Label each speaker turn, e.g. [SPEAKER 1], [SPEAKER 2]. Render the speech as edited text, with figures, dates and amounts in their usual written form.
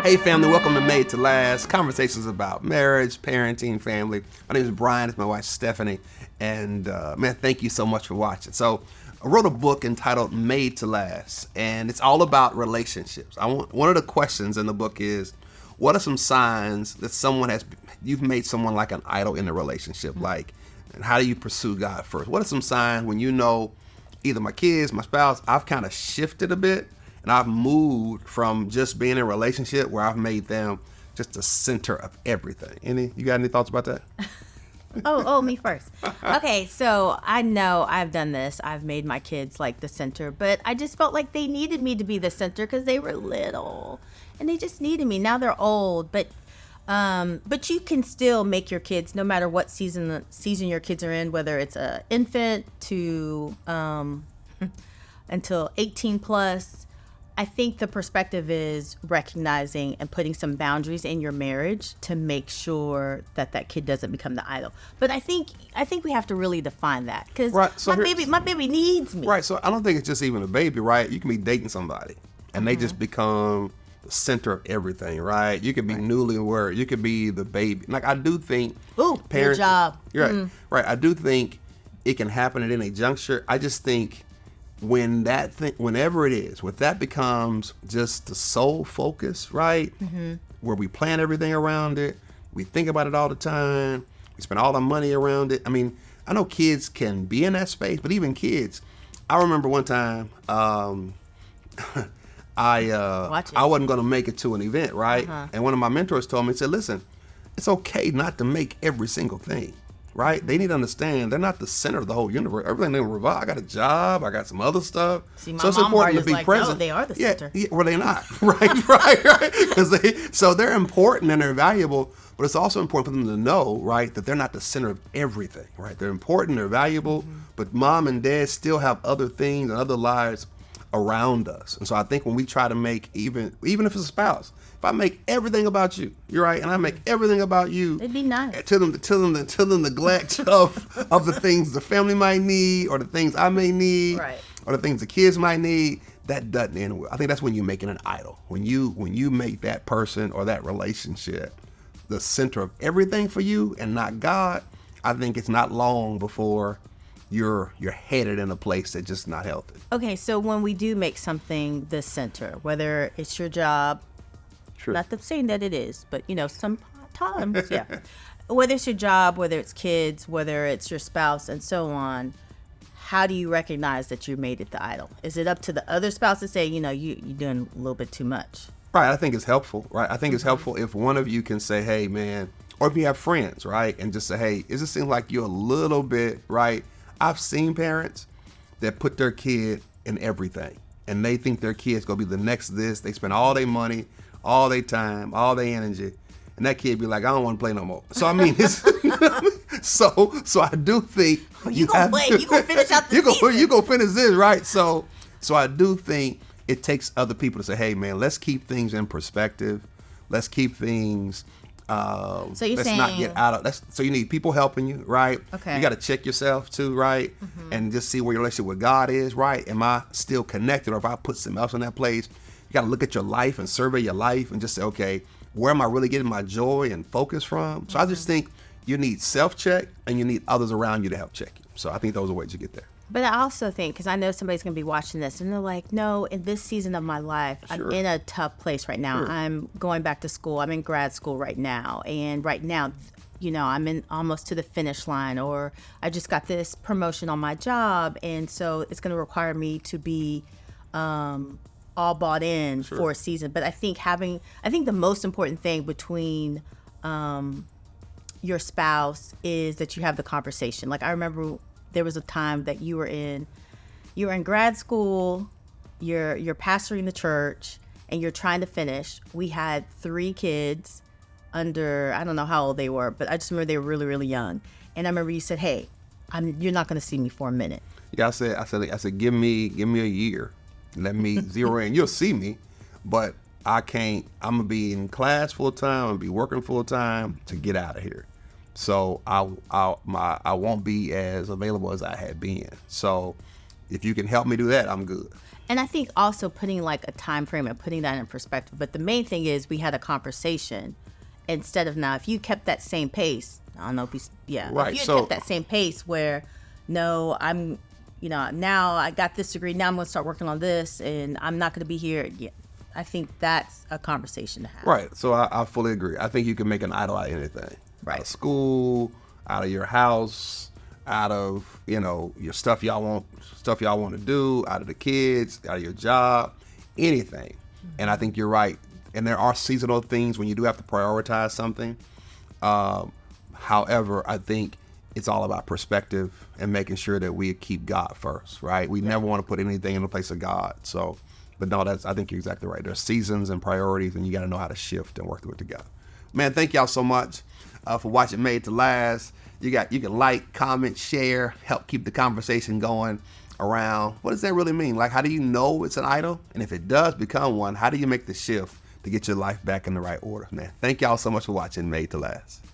[SPEAKER 1] Hey family, welcome to Made to Last, conversations about marriage, parenting, family. My name is Brian, it's my wife Stephanie, and man, thank you so much for watching. So I wrote a book entitled Made to Last, and it's all about relationships. One of the questions in the book is, what are some signs that you've made someone like an idol in a relationship? Like, and how do you pursue God first? What are some signs when you know either my kids, my spouse, I've kind of shifted a bit, and I've moved from just being in a relationship where I've made them just the center of everything. You got any thoughts about that?
[SPEAKER 2] Me first. Okay, so I know I've done this. I've made my kids like the center, but I just felt like they needed me to be the center because they were little, and they just needed me. Now they're old, but you can still make your kids, no matter what season your kids are in, whether it's a infant to until 18 plus. I think the perspective is recognizing and putting some boundaries in your marriage to make sure that kid doesn't become the idol. But I think we have to really define that, because my baby needs me.
[SPEAKER 1] Right. So I don't think it's just even a baby, right? You can be dating somebody and they just become the center of everything, right? You could be newlywed, you could be the baby. Like, I do think
[SPEAKER 2] parents, good job.
[SPEAKER 1] You're right. Right. I do think it can happen at any juncture. I just think whenever it is, when that becomes just the sole focus, right? Where we plan everything around it, we think about it all the time, we spend all our money around it. I mean, I know kids can be in that space, but even kids, I remember one time, I wasn't going to make it to an event, right? And one of my mentors told me, he said, listen, it's okay not to make every single thing. Right? They need to understand they're not the center of the whole universe. Everything they revolve. I got a job. I got some other stuff.
[SPEAKER 2] See, my mom heart is like, present. No, they are the center.
[SPEAKER 1] Yeah, well, they're not. right. So they're important and they're valuable, but it's also important for them to know, right, that they're not the center of everything, right? They're important, they're valuable, but mom and dad still have other things and other lives around us. And so I think when we try to make, even if it's a spouse, if I make everything about you, you're right, and I make everything about you,
[SPEAKER 2] it'd be nice.
[SPEAKER 1] To the neglect of the things the family might need, or the things I may need,
[SPEAKER 2] right,
[SPEAKER 1] or the things the kids might need, that doesn't end well. I think that's when you're making an idol. When you make that person or that relationship the center of everything for you and not God, I think it's not long before you're headed in a place that's just not healthy.
[SPEAKER 2] Okay, so when we do make something the center, whether it's your job,
[SPEAKER 1] sure,
[SPEAKER 2] not saying that it is, but sometimes, yeah. Whether it's your job, whether it's kids, whether it's your spouse, and so on, how do you recognize that you made it the idol? Is it up to the other spouse to say, you're doing a little bit too much?
[SPEAKER 1] Right, I think it's helpful, right? I think it's helpful if one of you can say, hey, man, or if you have friends, right, and just say, hey, it just seems like you're a little bit, right? I've seen parents that put their kid in everything, and they think their kid's gonna be the next this. They spend all their money, all their time, all their energy, and that kid be like, I don't want to play no more. So I mean, it's, so I do think
[SPEAKER 2] you gonna finish out the season.
[SPEAKER 1] You gonna finish this, right? So I do think it takes other people to say, hey, man, let's keep things in perspective. Let's keep things.
[SPEAKER 2] So you're
[SPEAKER 1] let's
[SPEAKER 2] saying,
[SPEAKER 1] not get out of that. So you need people helping you, right?
[SPEAKER 2] Okay.
[SPEAKER 1] You got to check yourself too, right? And just see where your relationship with God is, right? Am I still connected, or if I put something else in that place? You got to look at your life and survey your life and just say, okay, where am I really getting my joy and focus from? So I just think you need self-check and you need others around you to help check you. So I think those are ways you get there.
[SPEAKER 2] But I also think, because I know somebody's going to be watching this and they're like, no, in this season of my life,
[SPEAKER 1] sure,
[SPEAKER 2] I'm in a tough place right now.
[SPEAKER 1] Sure.
[SPEAKER 2] I'm going back to school. I'm in grad school right now. And right now, I'm in almost to the finish line, or I just got this promotion on my job. And so it's going to require me to be all bought in, sure, for a season. But I think the most important thing between your spouse is that you have the conversation. Like, I remember there was a time that you were in grad school, you're pastoring the church, and you're trying to finish. We had 3 kids under, I don't know how old they were, but I just remember they were really, really young. And I remember you said, hey, you're not going to see me for a minute.
[SPEAKER 1] Yeah, I said, give me a year. Let me zero in. You'll see me, but I'm going to be in class full time. I'm going to be working full time to get out of here. So I won't be as available as I had been. So if you can help me do that, I'm good.
[SPEAKER 2] And I think also putting like a time frame and putting that in perspective. But the main thing is we had a conversation instead of now. If you kept that same pace, I don't know if
[SPEAKER 1] Right.
[SPEAKER 2] if you had
[SPEAKER 1] So
[SPEAKER 2] kept that same pace where, no, I'm, now I got this degree. Now I'm going to start working on this, and I'm not going to be here. Yeah, I think that's a conversation to have.
[SPEAKER 1] right. So I fully agree. I think you can make an idol out of anything.
[SPEAKER 2] Right.
[SPEAKER 1] Out of school, out of your house, out of your stuff y'all want to do, out of the kids, out of your job, anything. And I think you're right. And there are seasonal things when you do have to prioritize something. However, I think it's all about perspective and making sure that we keep God first, right? We never want to put anything in the place of God. So, but no, I think you're exactly right. There's seasons and priorities, and you got to know how to shift and work through it together. Man, thank y'all so much for watching Made to Last. You can like, comment, share, help keep the conversation going around what does that really mean? Like, how do you know it's an idol? And if it does become one, how do you make the shift to get your life back in the right order? Man, thank y'all so much for watching Made to Last.